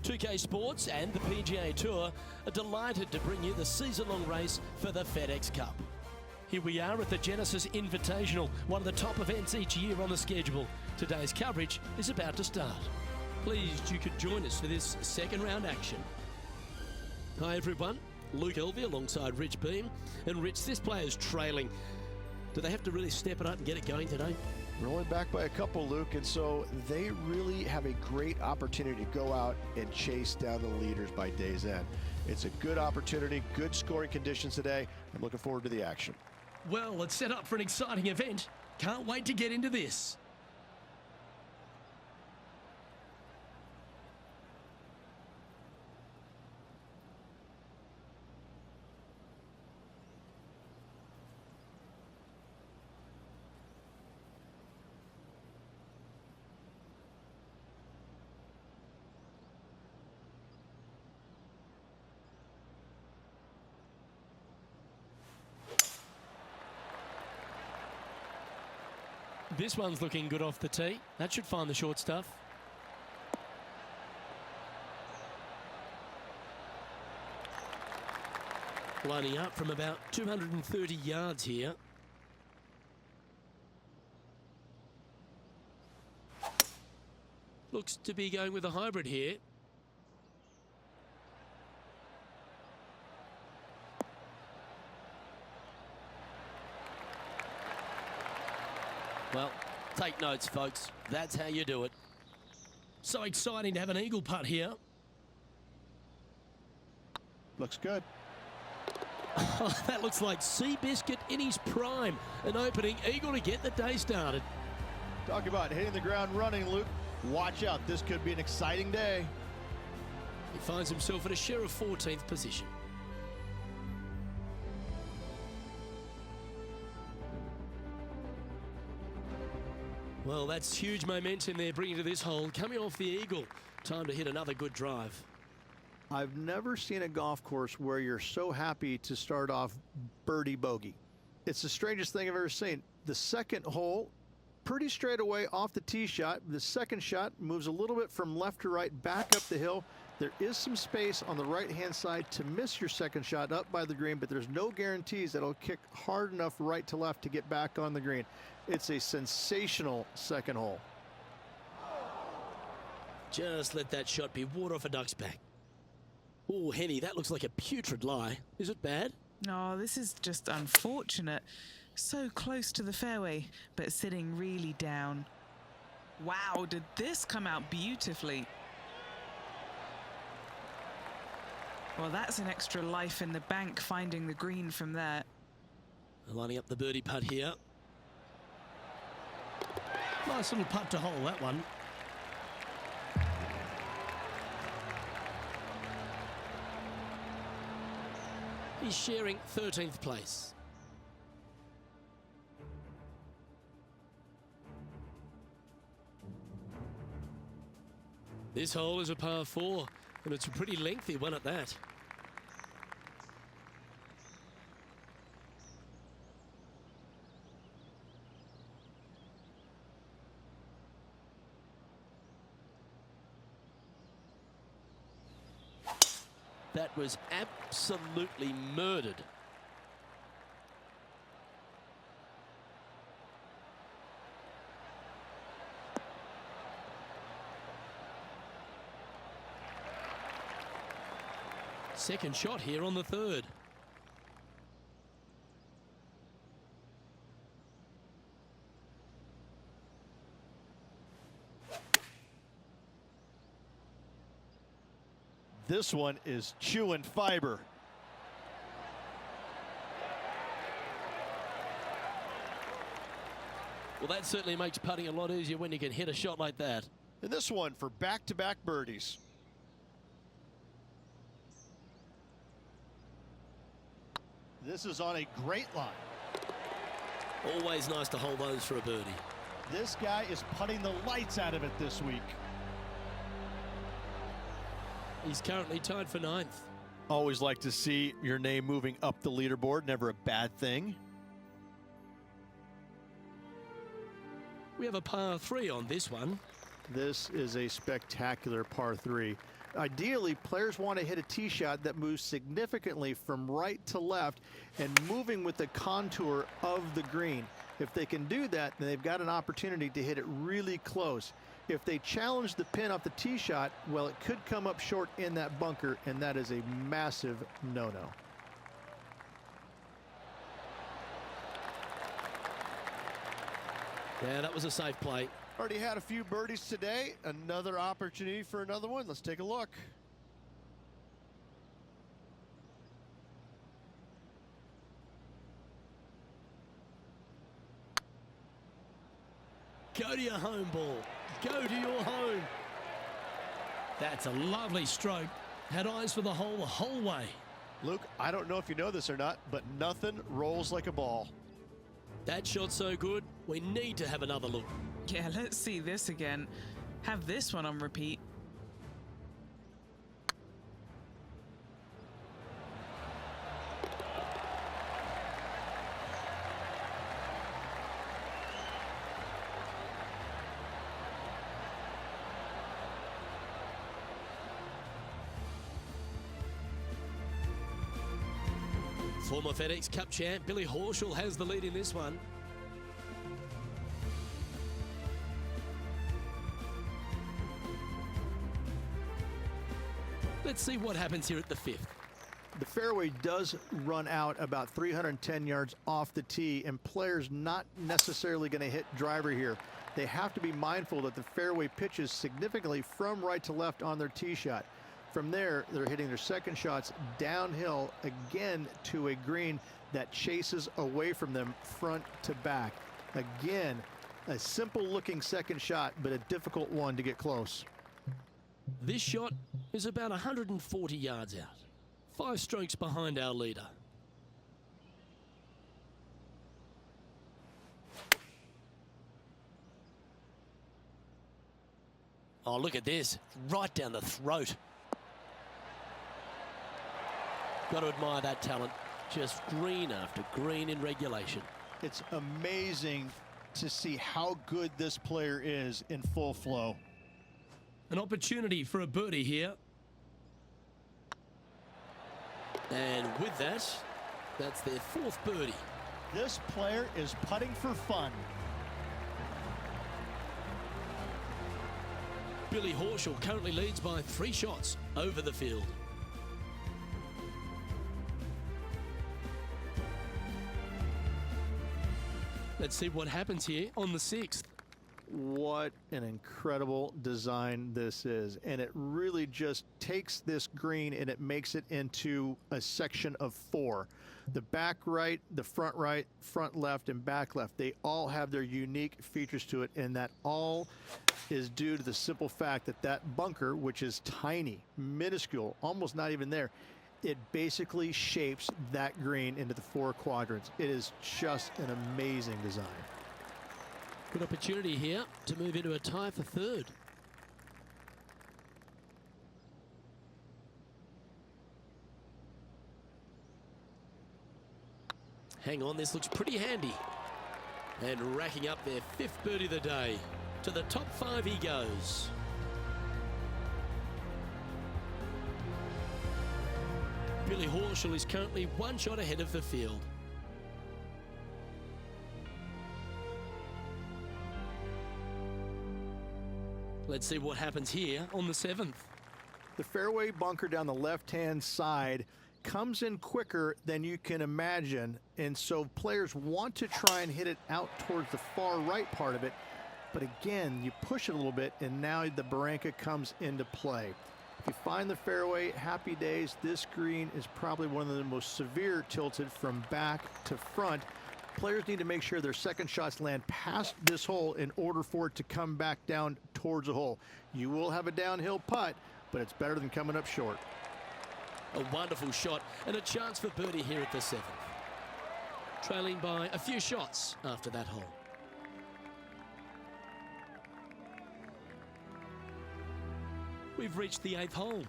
2K Sports and the PGA Tour are delighted to bring you the season-long race for the FedEx Cup. Here we are at the Genesis Invitational, one of the top events each year on the schedule. Today's coverage is about to start. Pleased you could join us for this second round action. Hi everyone, Luke Elvey alongside Rich Beam. And Rich, this player's trailing. Do they have to really step it up and get it going today? We're only back by a couple, Luke, and so they really have a great opportunity to go out and chase down the leaders by day's end. It's a good opportunity, good scoring conditions today. I'm looking forward to the action. Well, let's set up for an exciting event. Can't wait to get into this. This one's looking good off the tee. That should find the short stuff. Lining up from about 230 yards here. Looks to be going with a hybrid here. Well, take notes, folks. That's how you do it. So exciting to have an eagle putt here. Looks good. Oh, that looks like Seabiscuit in his prime. An opening eagle to get the day started. Talk about hitting the ground running, Luke. Watch out, this could be an exciting day. He finds himself at a share of 14th position. Well, that's huge momentum they're bringing to this hole. Coming off the eagle. Time to hit another good drive. I've never seen a golf course where you're so happy to start off birdie bogey. It's the strangest thing I've ever seen. The second hole, pretty straight away off the tee shot. The second shot moves a little bit from left to right, back up the hill. There is some space on the right-hand side to miss your second shot up by the green, but there's no guarantees that it'll kick hard enough right to left to get back on the green. It's a sensational second hole. Just let that shot be water off a duck's back. Oh, Henny, that looks like a putrid lie. Is it bad? Oh, this is just unfortunate. So close to the fairway, but sitting really down. Wow, did this come out beautifully? Well, that's an extra life in the bank, finding the green from there. Lining up the birdie putt here. Nice little putt to hole, that one. He's sharing 13th place. This hole is a par 4, and it's a pretty lengthy one at that. That was absolutely murdered. Second shot here on the third. This one is chewing fiber. Well, that certainly makes putting a lot easier when you can hit a shot like that. And this one for back-to-back birdies. This is on a great line. Always nice to hold those for a birdie. This guy is putting the lights out of it this week. He's currently tied for 9th. Always like to see your name moving up the leaderboard. Never a bad thing. We have a par 3 on this one. This is a spectacular par 3. Ideally, players want to hit a tee shot that moves significantly from right to left and moving with the contour of the green. If they can do that, then they've got an opportunity to hit it really close. If they challenge the pin off the tee shot, well, it could come up short in that bunker, and that is a massive no-no. Yeah, that was a safe play. Already had a few birdies today. Another opportunity for another one. Let's take a look. Go to your home ball. Go to your home. That's a lovely stroke. Had eyes for the whole way. Luke, I don't know if you know this or not, but nothing rolls like a ball. That shot's so good, we need to have another look. Yeah, let's see this again. Have this one on repeat. Former FedEx Cup champ Billy Horschel has the lead in this one. Let's see what happens here at the 5th. The fairway does run out about 310 yards off the tee, and players not necessarily going to hit driver here. They have to be mindful that the fairway pitches significantly from right to left on their tee shot. From there, they're hitting their second shots downhill again to a green that chases away from them front to back. Again, a simple looking second shot, but a difficult one to get close. This shot is about 140 yards out. 5 strokes behind our leader. Oh, look at this. Right down the throat. Got to admire that talent. Just green after green in regulation. It's amazing to see how good this player is in full flow. An opportunity for a birdie here. And with that, that's their 4th birdie. This player is putting for fun. Billy Horschel currently leads by 3 shots over the field. Let's see what happens here on the 6th. What an incredible design this is, and it really just takes this green and it makes it into a section of 4. The back right, the front right, front left, and back left, they all have their unique features to it, and that all is due to the simple fact that that bunker, which is tiny, minuscule, almost not even there, it basically shapes that green into the 4 quadrants. It is just an amazing design. Good opportunity here to move into a tie for 3rd. Hang on, this looks pretty handy. And racking up their 5th birdie of the day. To the top 5 he goes. Billy Horschel is currently 1 shot ahead of the field. Let's see what happens here on the 7th. The fairway bunker down the left-hand side comes in quicker than you can imagine, and so players want to try and hit it out towards the far right part of it, but again, you push it a little bit, and now the barranca comes into play. If you find the fairway, happy days. This green is probably one of the most severe tilted from back to front. Players need to make sure their second shots land past this hole in order for it to come back down towards the hole. You will have a downhill putt, but it's better than coming up short. A wonderful shot and a chance for birdie here at the 7th. Trailing by a few shots after that hole. We've reached the 8th hole.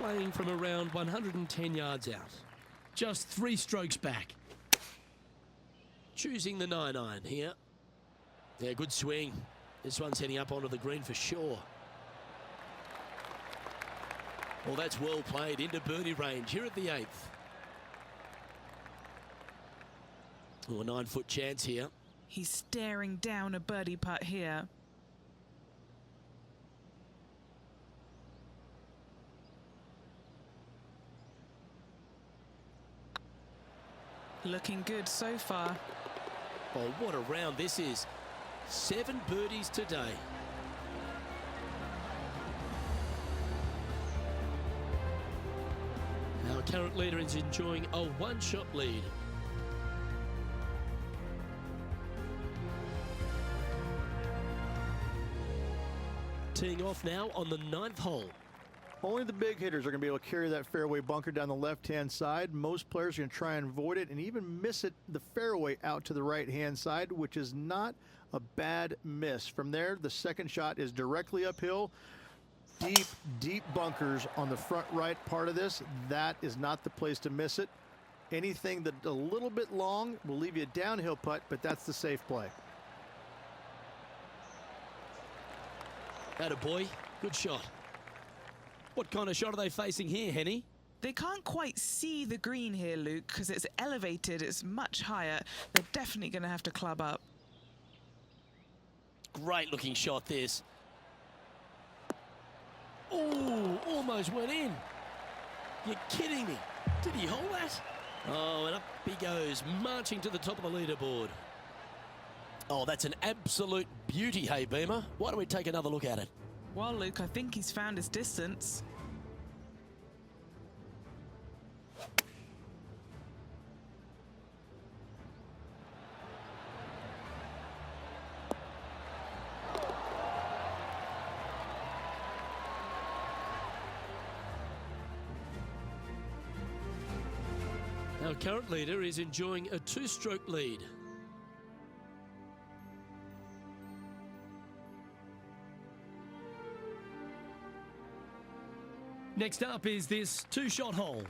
playing from around 110 yards out. Just 3 strokes back. Choosing the 9-iron here. Yeah, good swing. This one's heading up onto the green for sure. Well, that's well played into birdie range here at the 8th. Oh, a 9-foot chance here. He's staring down a birdie putt here. Looking good so far. Oh, what a round this is. 7 birdies today. Our current leader is enjoying a 1-shot lead. Teeing off now on the 9th hole. Only the big hitters are going to be able to carry that fairway bunker down the left-hand side. Most players are going to try and avoid it and even miss it the fairway out to the right-hand side, which is not a bad miss. From there, the second shot is directly uphill. Deep, deep bunkers on the front right part of this. That is not the place to miss it. Anything that a little bit long will leave you a downhill putt, but that's the safe play. Attaboy, good shot. What kind of shot are they facing here, Henny? They can't quite see the green here, Luke, because it's elevated, it's much higher. They're definitely going to have to club up. Great looking shot this. Oh, almost went in. You're kidding me. Did he hold that? Oh, and up he goes, marching to the top of the leaderboard. Oh, that's an absolute beauty, hey, Beamer. Why don't we take another look at it? Well, Luke, I think he's found his distance. Our current leader is enjoying a 2-stroke lead. Next up is this 2-shot hole.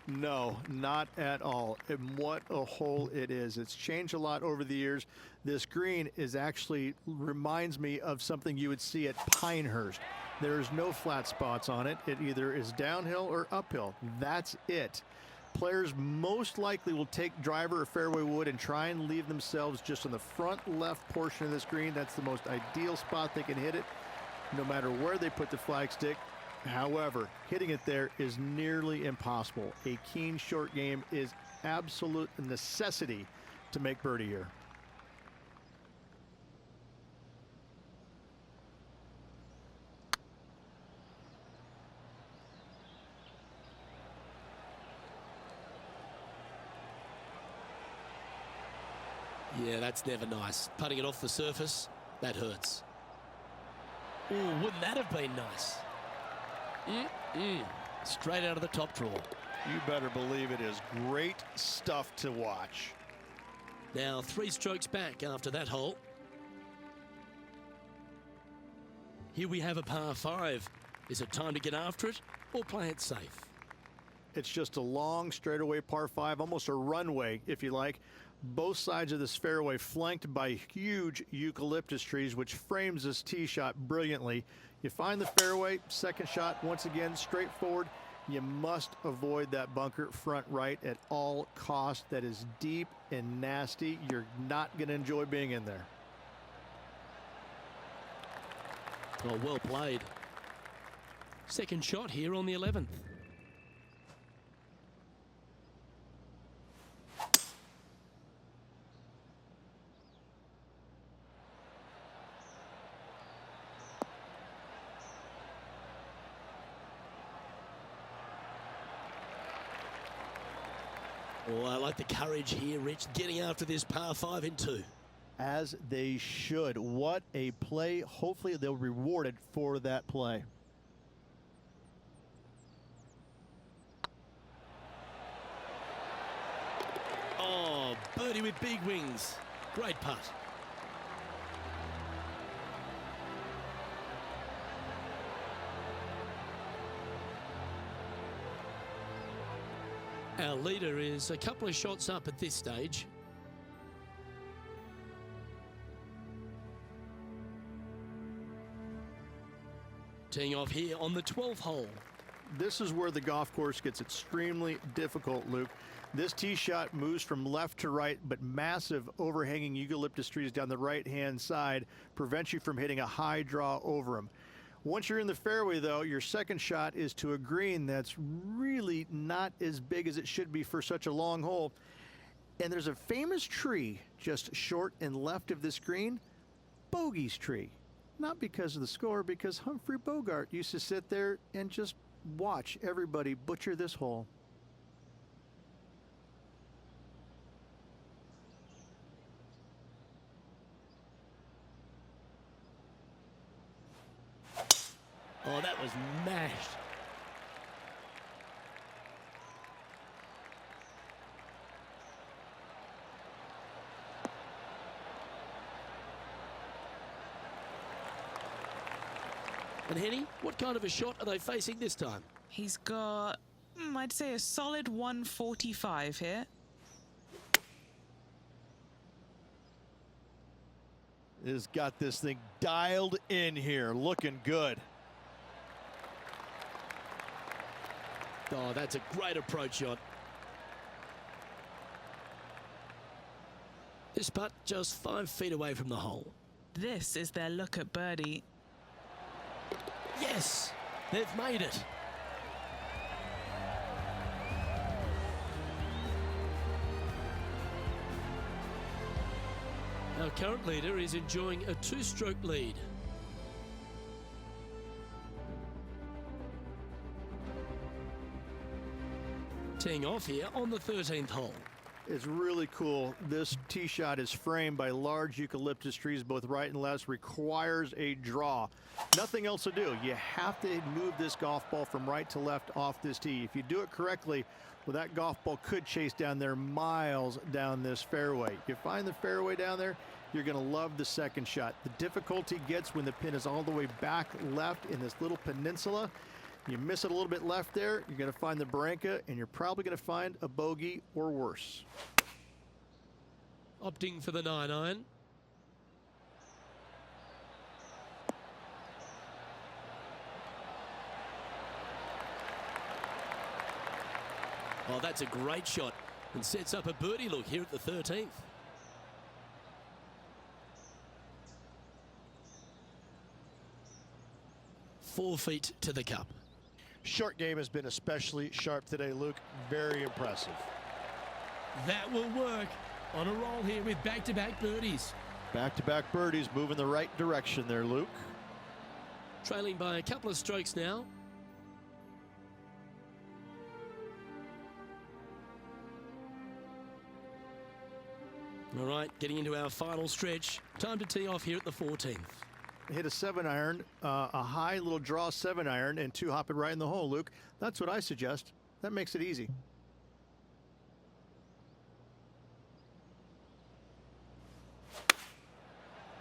No, not at all. And what a hole it is. It's changed a lot over the years. This green is actually reminds me of something you would see at Pinehurst. There's no flat spots on it. It either is downhill or uphill. That's it. Players most likely will take driver or fairway wood and try and leave themselves just on the front left portion of this green. That's the most ideal spot they can hit it, no matter where they put the flagstick. However, hitting it there is nearly impossible. A keen short game is absolute necessity to make birdie here. Yeah, that's never nice. Putting it off the surface, that hurts. Oh, wouldn't that have been nice? Straight out of the top drawer. You better believe it is great stuff to watch. Now 3 strokes back after that hole. Here we have a par 5. Is it time to get after it or play it safe? It's just a long straightaway par 5, almost a runway, if you like. Both sides of this fairway flanked by huge eucalyptus trees, which frames this tee shot brilliantly. You find the fairway, second shot, once again, straightforward. You must avoid that bunker front right at all costs. That is deep and nasty. You're not going to enjoy being in there. Oh, well played. Second shot here on the 11th. Oh, I like the courage here, Rich, getting after this par 5 in 2. As they should. What a play. Hopefully they'll be rewarded for that play. Oh, birdie with big wings. Great putt. Our leader is a couple of shots up at this stage. Teeing off here on the 12th hole. This is where the golf course gets extremely difficult, Luke. This tee shot moves from left to right, but massive overhanging eucalyptus trees down the right-hand side prevents you from hitting a high draw over them. Once you're in the fairway, though, your second shot is to a green that's really not as big as it should be for such a long hole. And there's a famous tree just short and left of this green, Bogey's tree. Not because of the score, because Humphrey Bogart used to sit there and just watch everybody butcher this hole. Oh, that was mashed. And Henny, what kind of a shot are they facing this time? He's got, I'd say a solid 145 here. Has got this thing dialed in here, looking good. Oh, that's a great approach shot. This putt just 5 feet away from the hole. This is their look at birdie. Yes, they've made it. Our current leader is enjoying a 2-stroke lead. Teeing off here on the 13th hole. It's really cool. This tee shot is framed by large eucalyptus trees, both right and left, requires a draw. Nothing else to do. You have to move this golf ball from right to left off this tee. If you do it correctly, well, that golf ball could chase down there miles down this fairway. You find the fairway down there, you're going to love the second shot. The difficulty gets when the pin is all the way back left in this little peninsula. You miss it a little bit left there, you're going to find the Barranca, and you're probably going to find a bogey or worse. Opting for the 9-iron. Oh, that's a great shot and sets up a birdie look here at the 13th. Four feet to the cup. Short game has been especially sharp today, Luke. Very impressive. That will work. On a roll here with back-to-back birdies. Back-to-back birdies, moving the right direction there, Luke. Trailing by a couple of strokes now. All right, getting into our final stretch. Time to tee off here at the 14th. Hit a 7-iron, a high little draw 7-iron, and 2 hop it right in the hole, Luke. That's what I suggest. That makes it easy.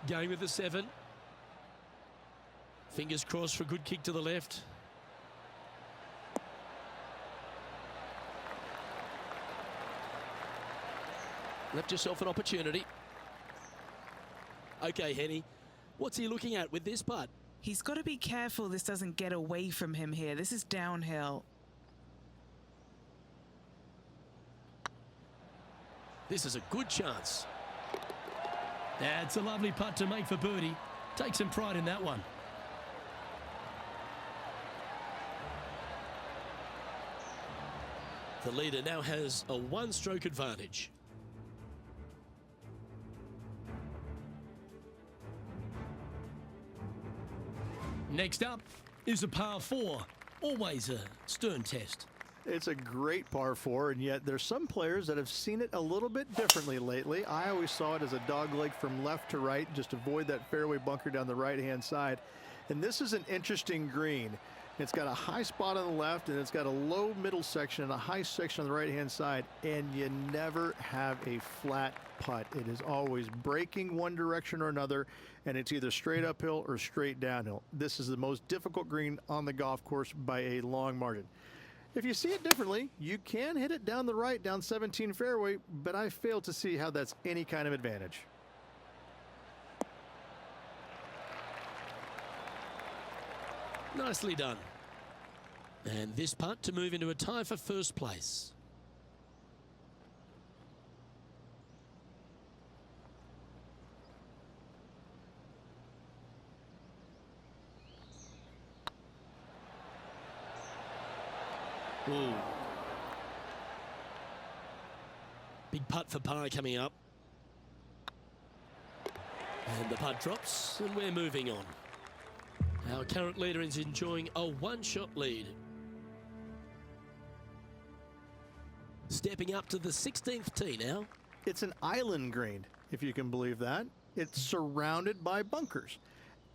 Going with the 7. Fingers crossed for a good kick to the left. Left yourself an opportunity. Okay, Henny. What's he looking at with this putt? He's got to be careful this doesn't get away from him here. This is downhill. This is a good chance. That's a lovely putt to make for birdie. Take some pride in that one. The leader now has a 1-stroke advantage. Next up is a par 4. Always a stern test. It's a great par 4, and yet there's some players that have seen it a little bit differently lately. I always saw it as a dogleg from left to right, just avoid that fairway bunker down the right-hand side. And this is an interesting green. It's got a high spot on the left, and it's got a low middle section and a high section on the right-hand side, and you never have a flat putt. It is always breaking one direction or another, and it's either straight uphill or straight downhill. This is the most difficult green on the golf course by a long margin. If you see it differently, you can hit it down the right, down 17 fairway, but I fail to see how that's any kind of advantage. Nicely done. And this putt to move into a tie for first place. Ooh. Big putt for par coming up. And the putt drops, and we're moving on. Our current leader is enjoying a one-shot lead. Stepping up to the 16th tee now. It's an island green, if you can believe that. It's surrounded by bunkers.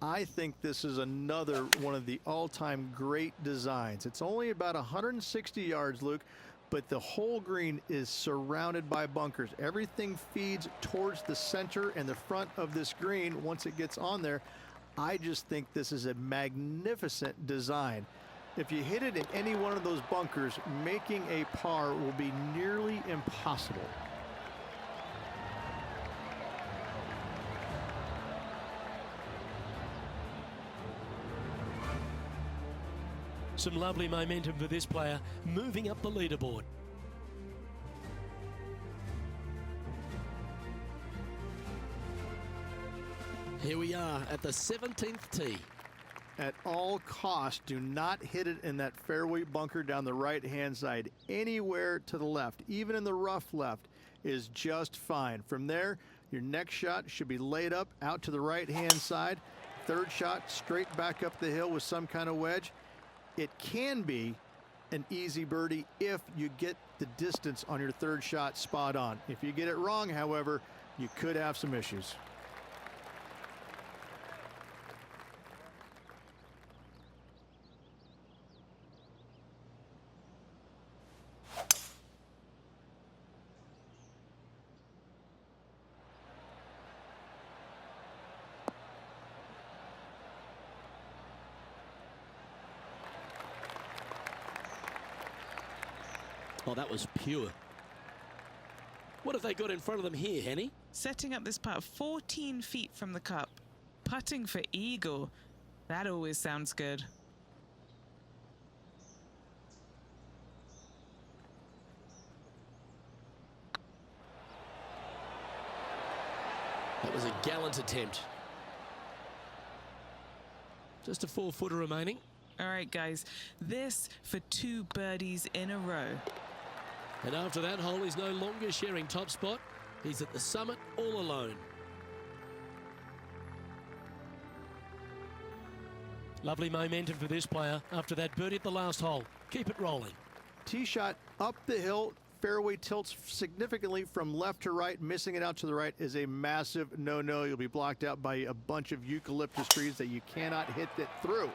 I think this is another one of the all-time great designs. It's only about 160 yards, Luke, but the whole green is surrounded by bunkers. Everything feeds towards the center and the front of this green once it gets on there. I just think this is a magnificent design. If you hit it in any one of those bunkers, making a par will be nearly impossible. Some lovely momentum for this player, moving up the leaderboard. Here we are at the 17th tee. At all costs, do not hit it in that fairway bunker down the right-hand side. Anywhere to the left, even in the rough left, is just fine. From there, your next shot should be laid up out to the right-hand side. Third shot, straight back up the hill with some kind of wedge. It can be an easy birdie if you get the distance on your third shot spot on. If you get it wrong, however, you could have some issues. Oh, that was pure. What have they got in front of them here, Henny? Setting up this putt 14 feet from the cup. Putting for eagle. That always sounds good. That was a gallant attempt. Just a 4-footer remaining. All right, guys. This for 2 birdies in a row. And after that hole, he's no longer sharing top spot. He's at the summit all alone. Lovely momentum for this player after that birdie at the last hole. Keep it rolling. Tee shot up the hill. Fairway tilts significantly from left to right. Missing it out to the right is a massive no-no. You'll be blocked out by a bunch of eucalyptus trees that you cannot hit it through.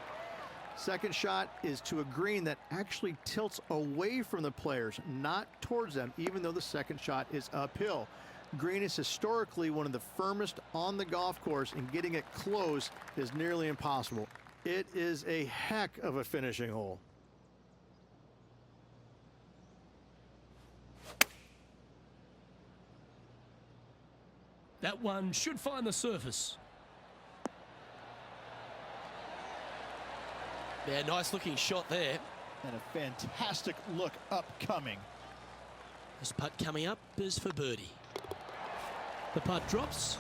Second shot is to a green that actually tilts away from the players, not towards them, even though the second shot is uphill. Green is historically one of the firmest on the golf course, and getting it close is nearly impossible. It is a heck of a finishing hole. That one should find the surface. Yeah, nice looking shot there. And a fantastic look upcoming. This putt coming up is for birdie. The putt drops.